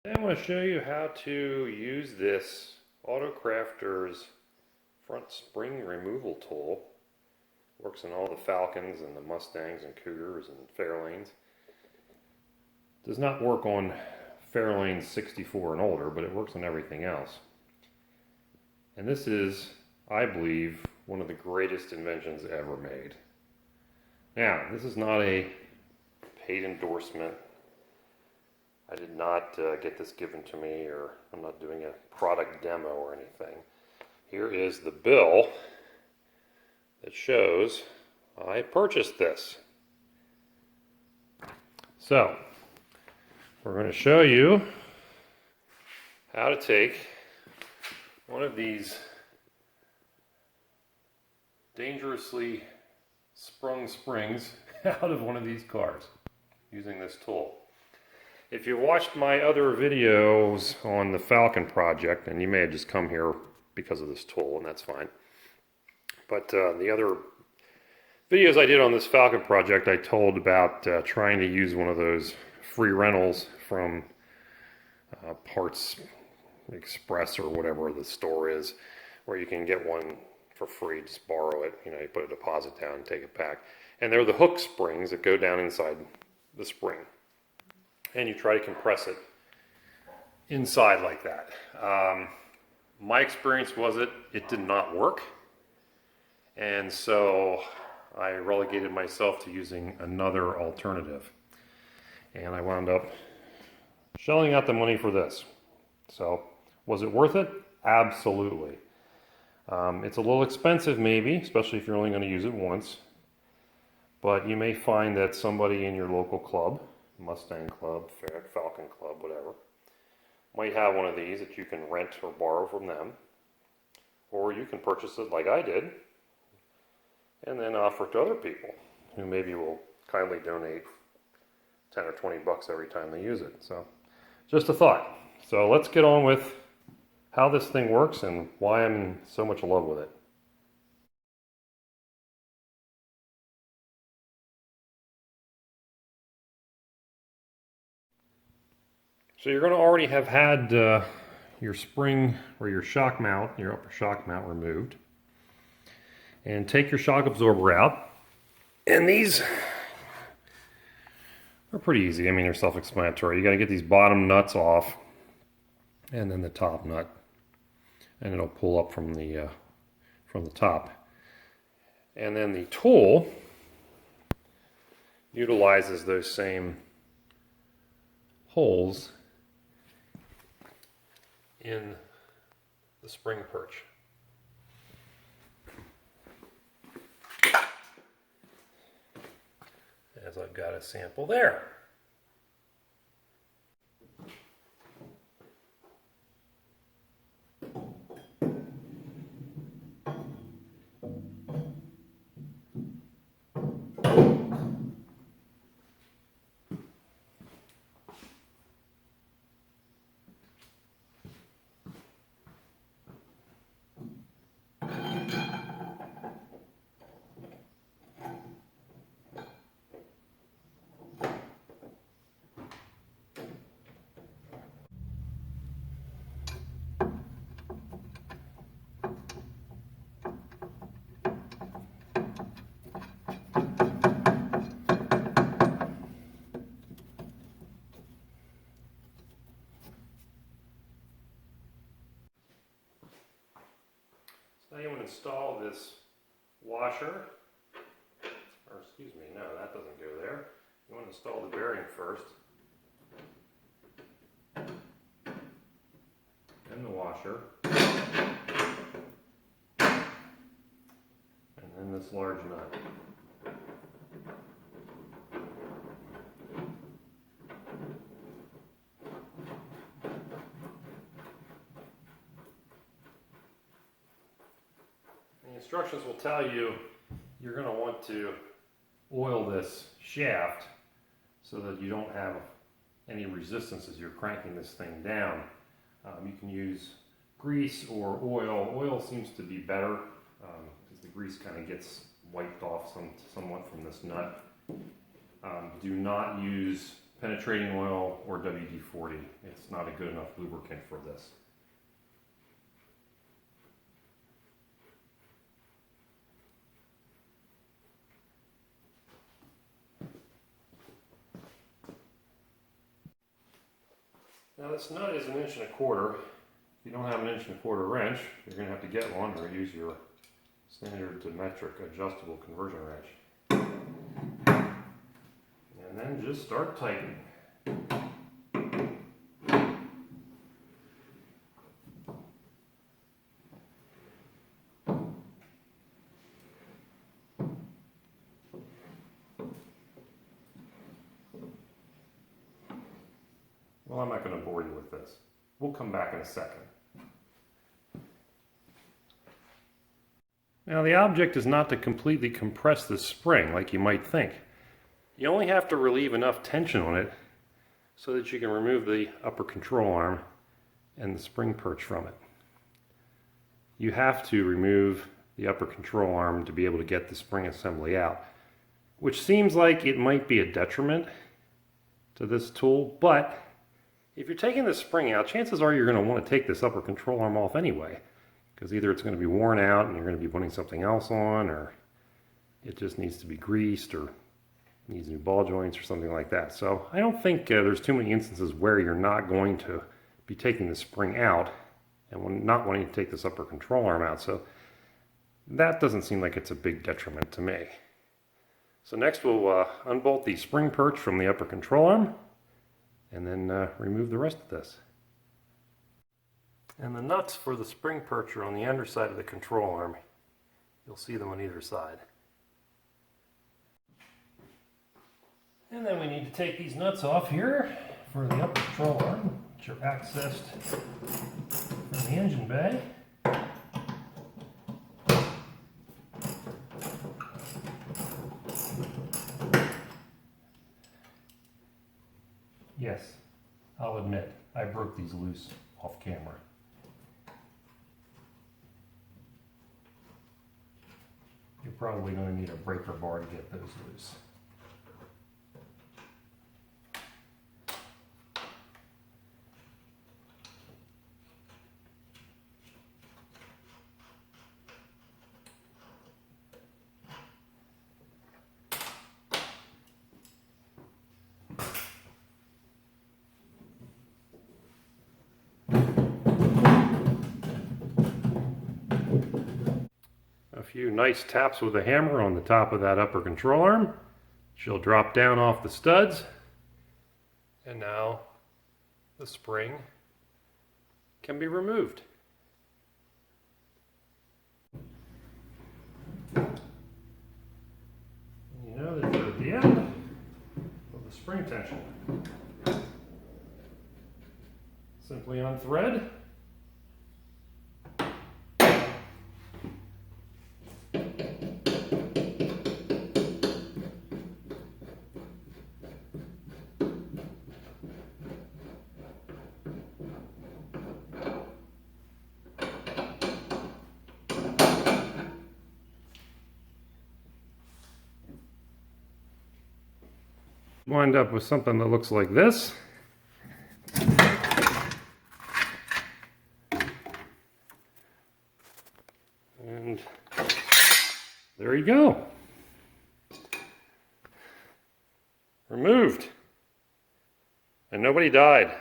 Today I'm going to show you how to use this Autokrafters front spring removal tool. Works in all the Falcons and the Mustangs and Cougars and Fairlanes. Does not work on Fairlanes 64 and older, but it works on everything else. And this is, I believe, one of the greatest inventions ever made. Now, this is not a paid endorsement. I did not get this given to me, or I'm not doing a product demo or anything. Here is the bill that shows I purchased this. So, we're going to show you how to take one of these dangerously sprung springs out of one of these cars using this tool. If you watched my other videos on the Falcon project, and you may have just come here because of this tool, and that's fine. But the other videos I did on this Falcon project, I told about trying to use one of those free rentals from Parts Express or whatever the store is, where you can get one for free, just borrow it. You know, you put a deposit down and take it back. And they're the hook springs that go down inside the spring. And you try to compress it inside like that. My experience was it did not work. And so I relegated myself to using another alternative. And I wound up shelling out the money for this. So, was it worth it? Absolutely. It's a little expensive maybe, especially if you're only going to use it once. But you may find that somebody in your local club, Mustang Club, Falcon Club, whatever, might have one of these that you can rent or borrow from them. Or you can purchase it like I did and then offer it to other people who maybe will kindly donate 10 or 20 bucks every time they use it. So, just a thought. So let's get on with how this thing works and why I'm in so much love with it. So you're going to already have had your spring or your shock mount, your upper shock mount removed. And take your shock absorber out. And these are pretty easy. I mean, they're self-explanatory. You got to get these bottom nuts off and then the top nut. And it'll pull up from the top. And then the tool utilizes those same holes in the spring perch. As I've got a sample there. Now you want to install this washer, or excuse me, no, that doesn't go there. You want to install the bearing first, then the washer, and then this large nut. The instructions will tell you you're going to want to oil this shaft so that you don't have any resistance as you're cranking this thing down. You can use grease or oil. Oil seems to be better because the grease kind of gets wiped off somewhat from this nut. Do not use penetrating oil or WD-40. It's not a good enough lubricant for this. Now this nut is 1 1/4 inch. If you don't have an 1 1/4 inch wrench, you're going to have to get one or use your standard to metric adjustable conversion wrench. And then just start tightening. Well, I'm not going to bore you with this. We'll come back in a second. Now the object is not to completely compress the spring like you might think. You only have to relieve enough tension on it so that you can remove the upper control arm and the spring perch from it. You have to remove the upper control arm to be able to get the spring assembly out, which seems like it might be a detriment to this tool, but if you're taking the spring out, chances are you're going to want to take this upper control arm off anyway, because either it's going to be worn out and you're going to be putting something else on, or it just needs to be greased or needs new ball joints or something like that. So I don't think there's too many instances where you're not going to be taking the spring out and not wanting to take this upper control arm out. So that doesn't seem like it's a big detriment to me. So next we'll unbolt the spring perch from the upper control arm and then remove the rest of this. And the nuts for the spring perch are on the underside of the control arm. You'll see them on either side. And then we need to take these nuts off here for the upper control arm, which are accessed from the engine bay. Yes, I'll admit, I broke these loose off camera. You're probably going to need a breaker bar to get those loose. A few nice taps with a hammer on the top of that upper control arm. She'll drop down off the studs. And now the spring can be removed. And you know that you're at the end of the spring tension. Simply unthread. Wind up with something that looks like this. And there you go. Removed. And nobody died.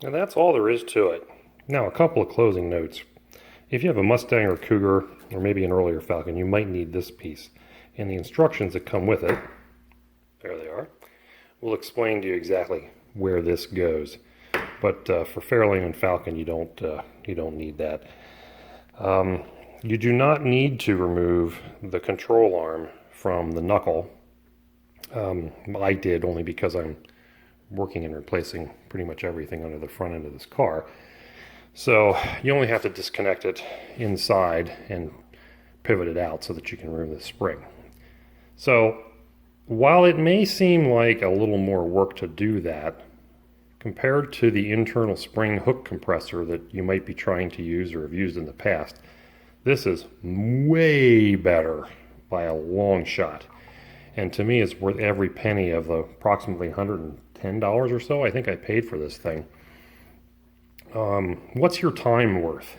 And that's all there is to it. Now, a couple of closing notes. If you have a Mustang or Cougar, or maybe an earlier Falcon, you might need this piece. And the instructions that come with it, there they are, will explain to you exactly where this goes. But for Fairlane and Falcon, you don't need that. You do not need to remove the control arm from the knuckle. I did, only because I'm working and replacing pretty much everything under the front end of this car. So you only have to disconnect it inside and pivot it out so that you can remove the spring. So while it may seem like a little more work to do that, compared to the internal spring hook compressor that you might be trying to use or have used in the past, this is way better by a long shot. And to me, it's worth every penny of the approximately $110 or so I think I paid for this thing. What's your time worth?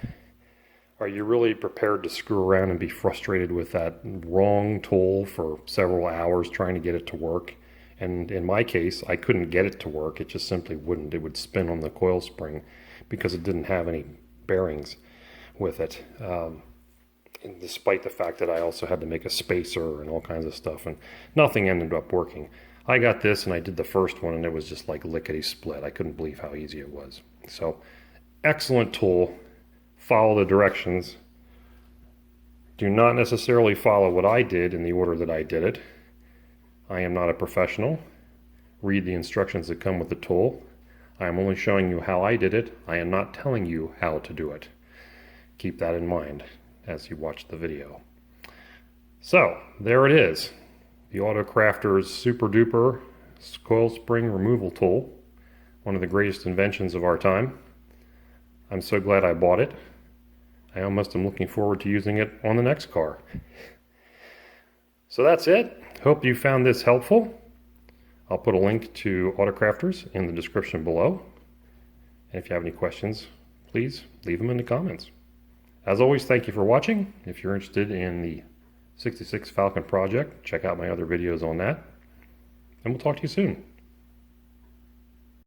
Are you really prepared to screw around and be frustrated with that wrong tool for several hours trying to get it to work? And in my case, I couldn't get it to work. It just simply wouldn't. It would spin on the coil spring because it didn't have any bearings with it. And despite the fact that I also had to make a spacer and all kinds of stuff, and nothing ended up working. I got this and I did the first one and it was just like lickety split. I couldn't believe how easy it was. So, excellent tool. Follow the directions. Do not necessarily follow what I did in the order that I did it. I am not a professional. Read the instructions that come with the tool. I am only showing you how I did it. I am not telling you how to do it. Keep that in mind as you watch the video. So, there it is. The Autokrafters Super Duper Coil Spring Removal Tool. One of the greatest inventions of our time. I'm so glad I bought it. I almost am looking forward to using it on the next car. So that's it. Hope you found this helpful. I'll put a link to Autokrafters in the description below. And if you have any questions, please leave them in the comments. As always, thank you for watching. If you're interested in the 66 Falcon project, check out my other videos on that. And we'll talk to you soon.